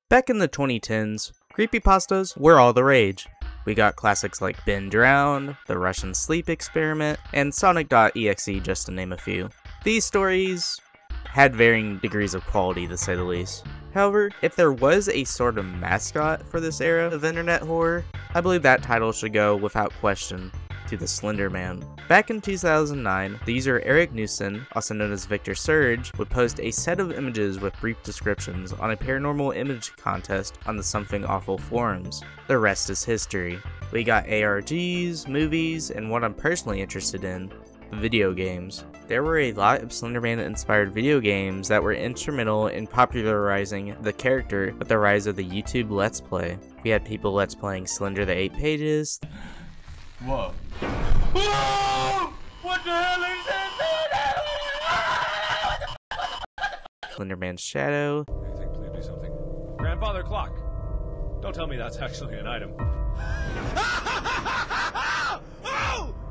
Back in the 2010s, creepypastas were all the rage. We got classics like Been Drowned, The Russian Sleep Experiment, and Sonic.exe, just to name a few. These stories had varying degrees of quality, to say the least. However, if there was a sort of mascot for this era of internet horror, I believe that title should go without question to the Slenderman. Back in 2009, the user Eric Newson, also known as Victor Surge, would post a set of images with brief descriptions on a paranormal image contest on the Something Awful forums. The rest is history. We got ARGs, movies, and what I'm personally interested in, video games. There were a lot of Slenderman inspired video games that were instrumental in popularizing the character with the rise of the YouTube Let's Play. We had people Let's Playing Slender the 8 Pages. Whoa. Whoa! What the hell is that? Slenderman's Shadow. Anything, please do something. Grandfather clock. Don't tell me that's actually an item.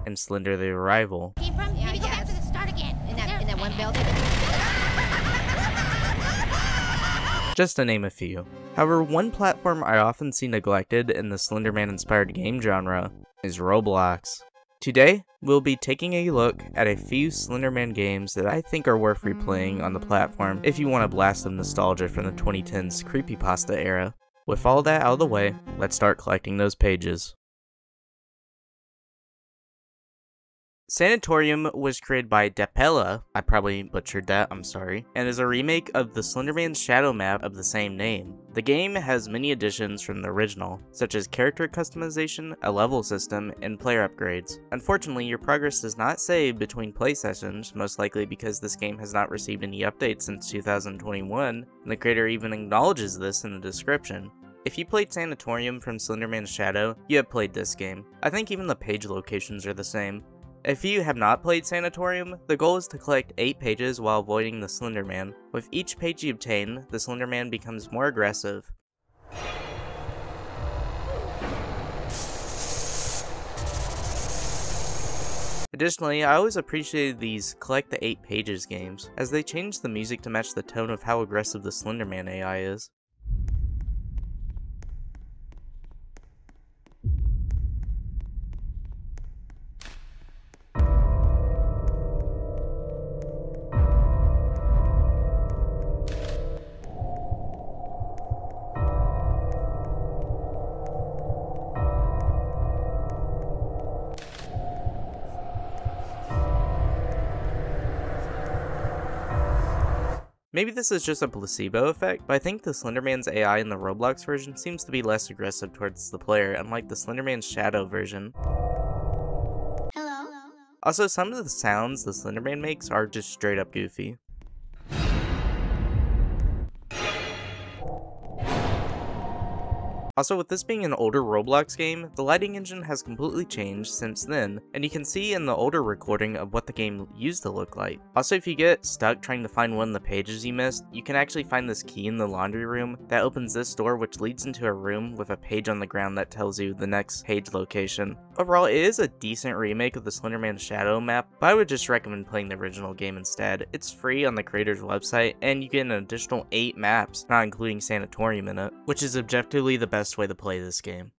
And Slender the Arrival. Came from? Maybe go back to the start again. In that one building. Just to name a few. However, one platform I often see neglected in the Slenderman inspired game genre is Roblox. Today, we'll be taking a look at a few Slenderman games that I think are worth replaying on the platform if you want a blast of nostalgia from the 2010s creepypasta era. With all that out of the way, let's start collecting those pages. Sanatorium was created by Depella, I probably butchered that, I'm sorry, and is a remake of the Slenderman shadow map of the same name. The game has many additions from the original, such as character customization, a level system, and player upgrades. Unfortunately, your progress does not save between play sessions, most likely because this game has not received any updates since 2021, and the creator even acknowledges this in the description. If you played Sanatorium from Slenderman's Shadow, you have played this game. I think even the page locations are the same. If you have not played Sanatorium, the goal is to collect 8 pages while avoiding the Slenderman. With each page you obtain, the Slenderman becomes more aggressive. Additionally, I always appreciated these collect the 8 pages games, as they change the music to match the tone of how aggressive the Slenderman AI is. Maybe this is just a placebo effect, but I think the Slenderman's AI in the Roblox version seems to be less aggressive towards the player, unlike the Slenderman's Shadow version. Hello? Also, some of the sounds the Slenderman makes are just straight up goofy. Also, with this being an older Roblox game, the lighting engine has completely changed since then, and you can see in the older recording of what the game used to look like. Also, if you get stuck trying to find one of the pages you missed, you can actually find this key in the laundry room that opens this door, which leads into a room with a page on the ground that tells you the next page location. Overall, it is a decent remake of the Slenderman Shadow map, but I would just recommend playing the original game instead. It's free on the creator's website, and you get an additional 8 maps, not including Sanatorium in it, which is objectively the best way to play this game.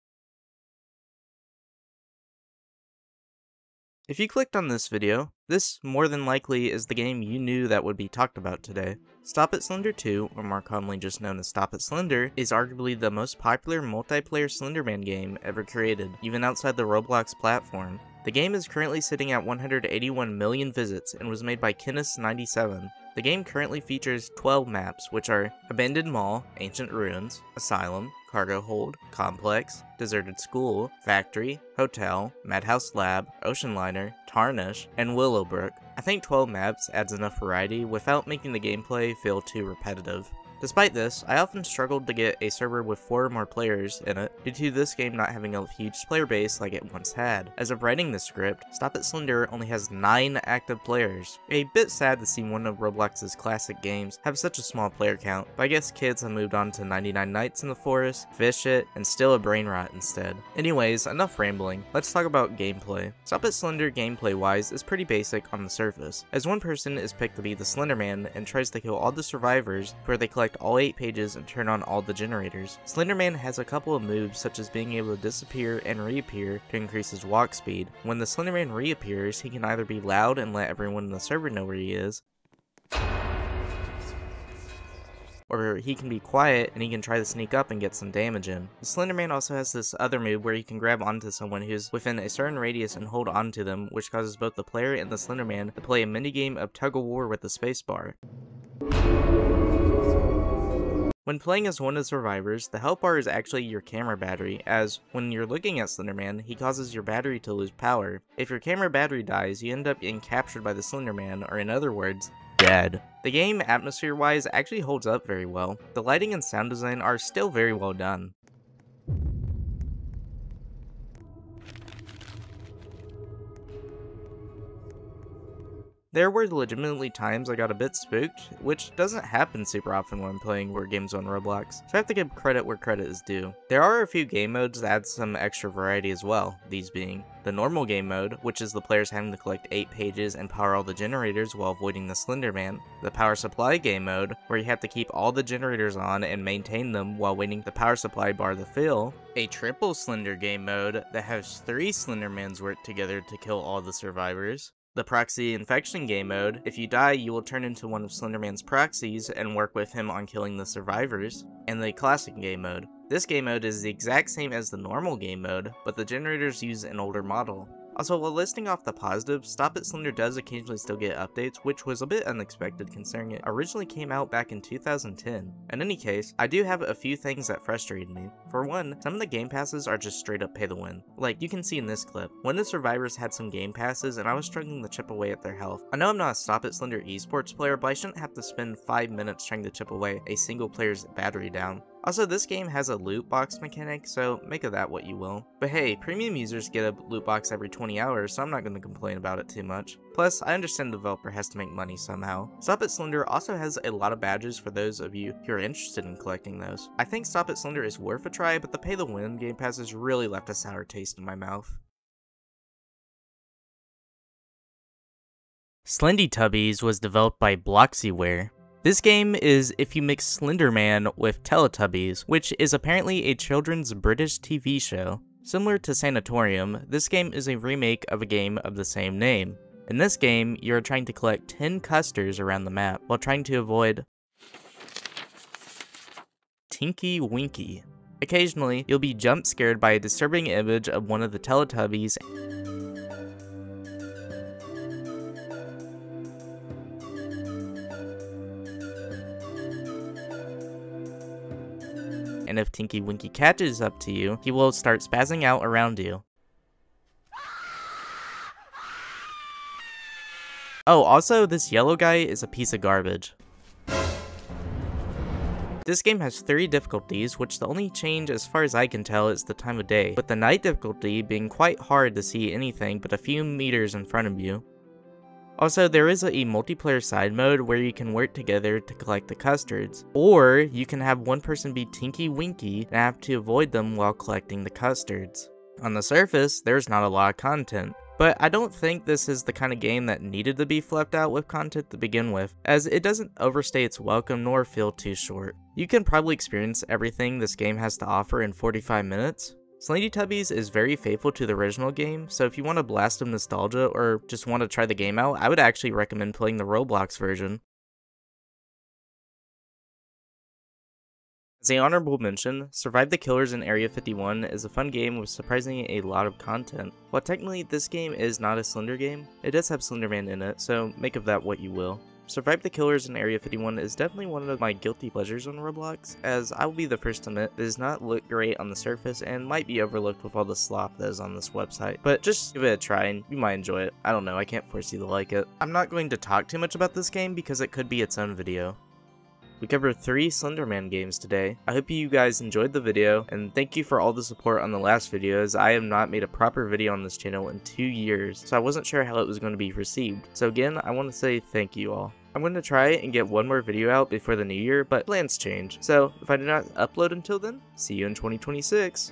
If you clicked on this video, this more than likely is the game you knew that would be talked about today. Stop at Slender 2, or more commonly just known as Stop at Slender, is arguably the most popular multiplayer Slenderman game ever created, even outside the Roblox platform. The game is currently sitting at 181 million visits and was made by Kinnis97. The game currently features 12 maps, which are Abandoned Mall, Ancient Ruins, Asylum, Cargo Hold, Complex, Deserted School, Factory, Hotel, Madhouse Lab, Ocean Liner, Tarnish, and Willowbrook. I think 12 maps adds enough variety without making the gameplay feel too repetitive. Despite this, I often struggled to get a server with 4 or more players in it due to this game not having a huge player base like it once had. As of writing the script, Stop at Slender only has 9 active players. A bit sad to see one of Roblox's classic games have such a small player count, but I guess kids have moved on to 99 Nights in the Forest, Fish It, and still a brain rot instead. Anyways, enough rambling, let's talk about gameplay. Stop at Slender gameplay wise is pretty basic on the surface, as one person is picked to be the Slenderman and tries to kill all the survivors before they collect collect all 8 pages and turn on all the generators. Slenderman has a couple of moves such as being able to disappear and reappear to increase his walk speed. When the Slenderman reappears, he can either be loud and let everyone in the server know where he is, or he can be quiet and he can try to sneak up and get some damage in. The Slenderman also has this other move where he can grab onto someone who's within a certain radius and hold onto them, which causes both the player and the Slenderman to play a minigame of tug-of-war with the spacebar. When playing as one of the survivors, the health bar is actually your camera battery, as when you're looking at Slenderman, he causes your battery to lose power. If your camera battery dies, you end up getting captured by the Slenderman, or in other words, dead. The game, atmosphere-wise, actually holds up very well. The lighting and sound design are still very well done. There were legitimately times I got a bit spooked, which doesn't happen super often when I'm playing war games on Roblox, so I have to give credit where credit is due. There are a few game modes that add some extra variety as well, these being the normal game mode, which is the players having to collect 8 pages and power all the generators while avoiding the Slenderman, the power supply game mode, where you have to keep all the generators on and maintain them while waiting the power supply bar to fill, a triple Slender game mode that has 3 Slendermans work together to kill all the survivors, the proxy infection game mode. If you die, you will turn into one of Slenderman's proxies and work with him on killing the survivors, and the classic game mode. This game mode is the exact same as the normal game mode, but the generators use an older model. Also, while listing off the positives, Stop It Slender does occasionally still get updates, which was a bit unexpected considering it originally came out back in 2010. In any case, I do have a few things that frustrated me. For one, some of the game passes are just straight up pay to win. Like you can see in this clip, one of the survivors had some game passes and I was struggling to chip away at their health. I know I'm not a Stop It Slender esports player, but I shouldn't have to spend 5 minutes trying to chip away a single player's battery down. Also, this game has a loot box mechanic, so make of that what you will. But hey, premium users get a loot box every 20 hours, so I'm not going to complain about it too much. Plus, I understand the developer has to make money somehow. Stop It Slender also has a lot of badges for those of you who are interested in collecting those. I think Stop It Slender is worth a try, but the pay to win game passes really left a sour taste in my mouth. Slendytubbies was developed by Bloxyware. This game is if you mix Slenderman with Teletubbies, which is apparently a children's British TV show. Similar to Sanatorium, this game is a remake of a game of the same name. In this game, you're trying to collect 10 custards around the map, while trying to avoid Tinky Winky. Occasionally, you'll be jump scared by a disturbing image of one of the Teletubbies, and if Tinky Winky catches up to you, he will start spazzing out around you. Oh, also, this yellow guy is a piece of garbage. This game has 3 difficulties, which the only change as far as I can tell is the time of day, with the night difficulty being quite hard to see anything but a few meters in front of you. Also, there is a multiplayer side mode where you can work together to collect the custards, or you can have one person be Tinky Winky and have to avoid them while collecting the custards. On the surface, there's not a lot of content, but I don't think this is the kind of game that needed to be fleshed out with content to begin with, as it doesn't overstay its welcome nor feel too short. You can probably experience everything this game has to offer in 45 minutes. Slendytubbies is very faithful to the original game, so if you want a blast of nostalgia or just want to try the game out, I would actually recommend playing the Roblox version. As an honorable mention, Survive the Killers in Area 51 is a fun game with surprisingly a lot of content. While technically this game is not a Slender game, it does have Slenderman in it, so make of that what you will. Survive the Killers in Area 51 is definitely one of my guilty pleasures on Roblox, as I will be the first to admit it does not look great on the surface and might be overlooked with all the slop that is on this website. But just give it a try and you might enjoy it. I don't know, I can't force you to like it. I'm not going to talk too much about this game because it could be its own video. We covered 3 Slenderman games today. I hope you guys enjoyed the video, and thank you for all the support on the last video, as I have not made a proper video on this channel in 2 years, so I wasn't sure how it was going to be received. So again, I want to say thank you all. I'm going to try and get one more video out before the new year, but plans change. So if I do not upload until then, see you in 2026.